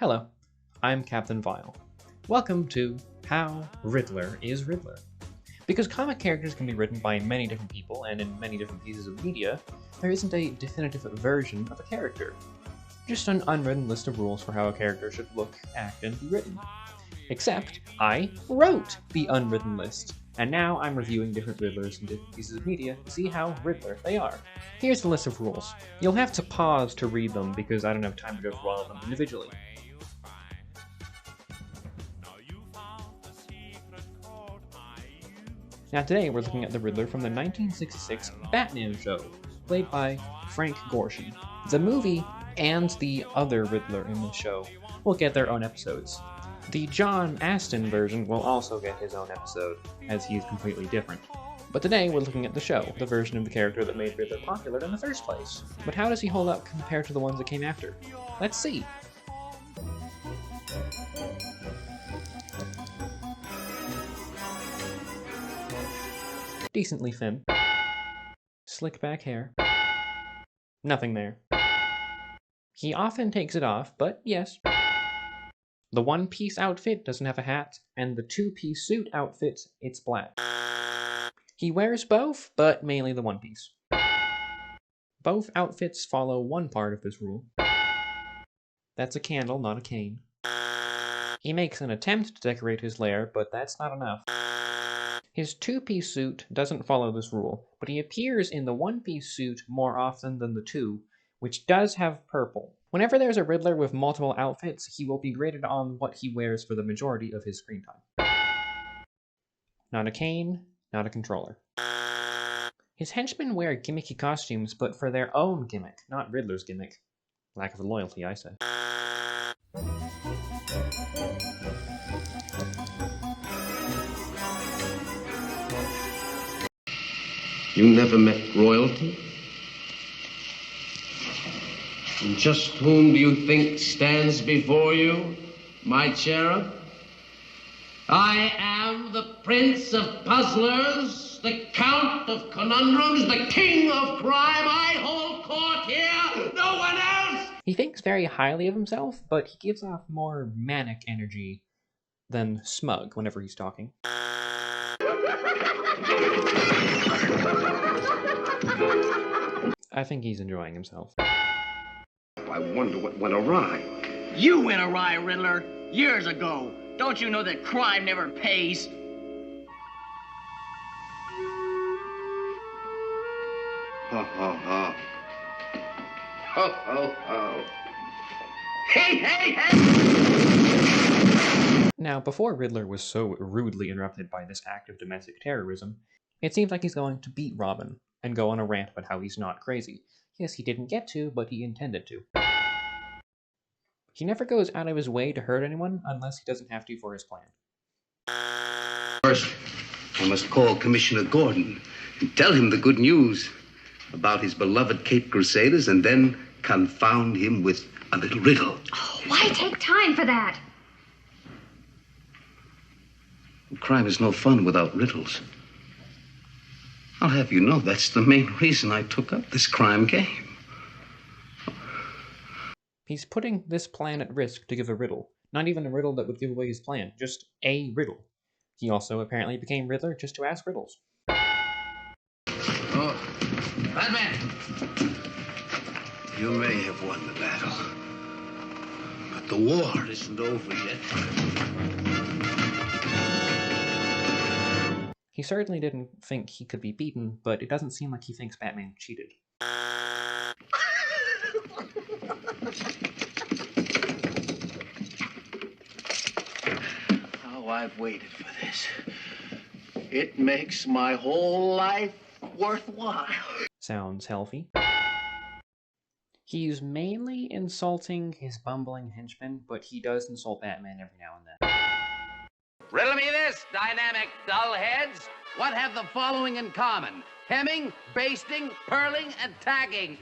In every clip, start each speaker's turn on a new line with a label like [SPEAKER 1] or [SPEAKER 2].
[SPEAKER 1] Hello, I'm Captain Vile. Welcome to How Riddler is Riddler. Because comic characters can be written by many different people and in many different pieces of media, there isn't a definitive version of a character. Just an unwritten list of rules for how a character should look, act, and be written. Except, I wrote the unwritten list, and now I'm reviewing different Riddlers in different pieces of media to see how Riddler they are. Here's the list of rules. You'll have to pause to read them because I don't have time to go through all of them individually. Now today we're looking at the Riddler from the 1966 Batman show, played by Frank Gorshin. The movie and the other Riddler in the show will get their own episodes. The John Astin version will also get his own episode, as he's completely different. But today we're looking at the show, the version of the character that made Riddler popular in the first place. But how does he hold up compared to the ones that came after? Let's see. Decently thin. Slick back hair. Nothing there. He often takes it off, but yes. The one-piece outfit doesn't have a hat, and the two-piece suit outfit, it's black. He wears both, but mainly the one-piece. Both outfits follow one part of this rule. That's a candle, not a cane. He makes an attempt to decorate his lair, but that's not enough. His two-piece suit doesn't follow this rule, but he appears in the one-piece suit more often than the two, which does have purple. Whenever there's a Riddler with multiple outfits, he will be graded on what he wears for the majority of his screen time. Not a cane, not a controller. His henchmen wear gimmicky costumes, but for their own gimmick, not Riddler's gimmick. Lack of loyalty, I say.
[SPEAKER 2] You never met royalty? And just whom do you think stands before you, my cherub? I am the Prince of Puzzlers, the Count of Conundrums, the King of Crime. I hold court here, no one else!
[SPEAKER 1] He thinks very highly of himself, but he gives off more manic energy than smug whenever he's talking. I think he's enjoying himself.
[SPEAKER 2] I wonder what went awry.
[SPEAKER 3] You went awry, Riddler, years ago. Don't you know that crime never pays?
[SPEAKER 2] Ho, ho, ho. Ho, ho, ho. Hey, hey, hey!
[SPEAKER 1] Now, before Riddler was so rudely interrupted by this act of domestic terrorism, it seems like he's going to beat Robin and go on a rant about how he's not crazy. Yes, he didn't get to, but he intended to. He never goes out of his way to hurt anyone unless he doesn't have to for his plan.
[SPEAKER 4] First, I must call Commissioner Gordon and tell him the good news about his beloved Cape Crusaders and then confound him with a little riddle.
[SPEAKER 5] Oh, why take time for that?
[SPEAKER 4] Crime is no fun without riddles. I'll have you know that's the main reason I took up this crime game.
[SPEAKER 1] He's putting this plan at risk to give a riddle. Not even a riddle that would give away his plan, just a riddle. He also apparently became Riddler just to ask riddles.
[SPEAKER 4] Oh, Batman! You may have won the battle, but the war isn't over yet.
[SPEAKER 1] He certainly didn't think he could be beaten, but it doesn't seem like he thinks Batman cheated.
[SPEAKER 4] Oh, I've waited for this. It makes my whole life worthwhile.
[SPEAKER 1] Sounds healthy. He's mainly insulting his bumbling henchmen, but he does insult Batman every now and then.
[SPEAKER 6] Riddle me this, dynamic dullheads. What have the following in common? Hemming, basting, purling, and tagging.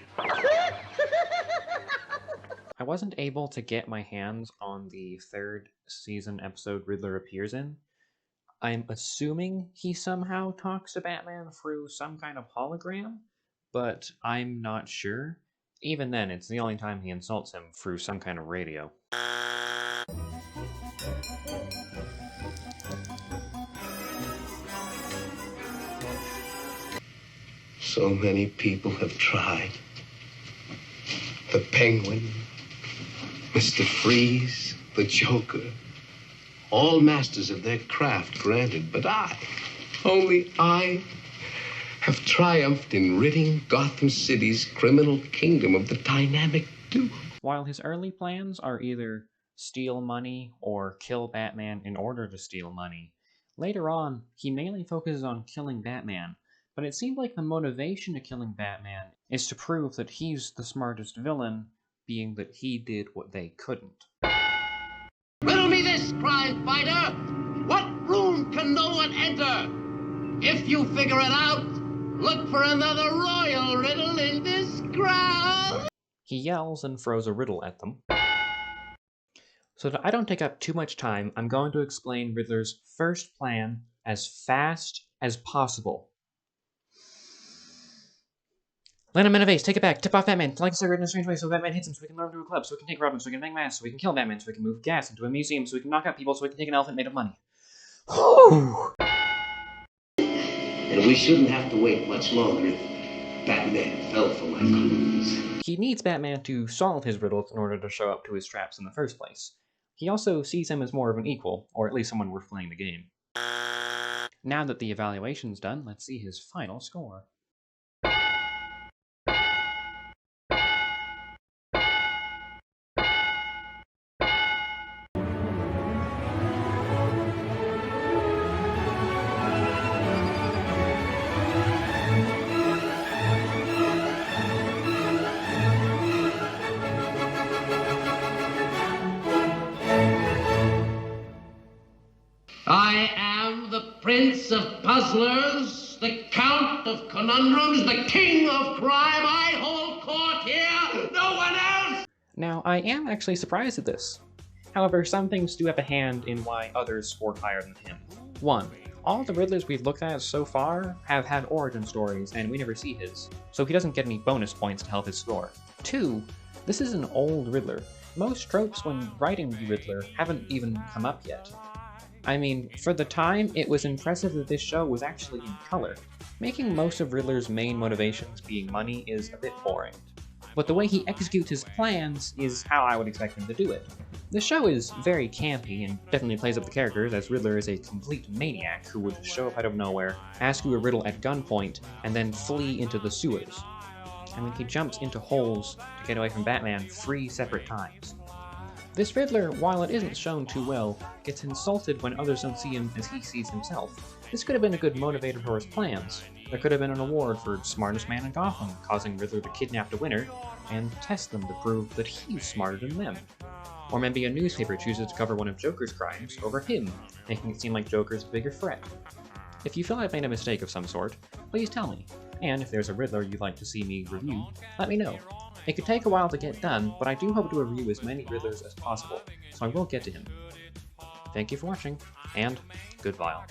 [SPEAKER 1] I wasn't able to get my hands on the third season episode Riddler appears in. I'm assuming he somehow talks to Batman through some kind of hologram, but I'm not sure. Even then, it's the only time he insults him through some kind of radio.
[SPEAKER 4] So many people have tried. The Penguin, Mr. Freeze, the Joker, all masters of their craft, granted, but only I, have triumphed in ridding Gotham City's criminal kingdom of the dynamic duo.
[SPEAKER 1] While his early plans are either steal money or kill Batman in order to steal money, later on, he mainly focuses on killing Batman, but it seemed like the motivation to killing Batman is to prove that he's the smartest villain, being that he did what they couldn't.
[SPEAKER 2] Riddle me this, crime fighter! What room can no one enter? If you figure it out, look for another royal riddle in this crowd!
[SPEAKER 1] He yells and throws a riddle at them. So that I don't take up too much time, I'm going to explain Riddler's first plan as fast as possible. Land him in a vase, take it back, tip off Batman, like a cigarette in a strange way so Batman hits him so we can lure him to a club, so we can take Robin, so we can bang masks, so we can kill Batman, so we can move gas into a museum, so we can knock out people, so we can take an elephant made of money.
[SPEAKER 4] And we shouldn't have to wait much longer if Batman fell for my clues.
[SPEAKER 1] He needs Batman to solve his riddles in order to show up to his traps in the first place. He also sees him as more of an equal, or at least someone worth playing the game. Now that the evaluation's done, let's see his final score.
[SPEAKER 2] I am the Prince of Puzzlers, the Count of Conundrums, the King of Crime. I hold court here, no one else!
[SPEAKER 1] Now, I am actually surprised at this. However, some things do have a hand in why others scored higher than him. 1. All the Riddlers we've looked at so far have had origin stories, and we never see his, so he doesn't get any bonus points to help his score. 2. This is an old Riddler. Most tropes when writing the Riddler haven't even come up yet. I mean, for the time, it was impressive that this show was actually in color. Making most of Riddler's main motivations being money is a bit boring. But the way he executes his plans is how I would expect him to do it. The show is very campy and definitely plays up the characters, as Riddler is a complete maniac who would show up out of nowhere, ask you a riddle at gunpoint, and then flee into the sewers. I mean, he jumps into holes to get away from Batman 3 separate times. This Riddler, while it isn't shown too well, gets insulted when others don't see him as he sees himself. This could have been a good motivator for his plans. There could have been an award for smartest man in Gotham, causing Riddler to kidnap the winner and test them to prove that he's smarter than them. Or maybe a newspaper chooses to cover one of Joker's crimes over him, making it seem like Joker's a bigger threat. If you feel I've made a mistake of some sort, please tell me, and if there's a Riddler you'd like to see me review, let me know. It could take a while to get done, but I do hope to review as many Riddlers as possible, so I will get to him. Thank you for watching, and goodbye.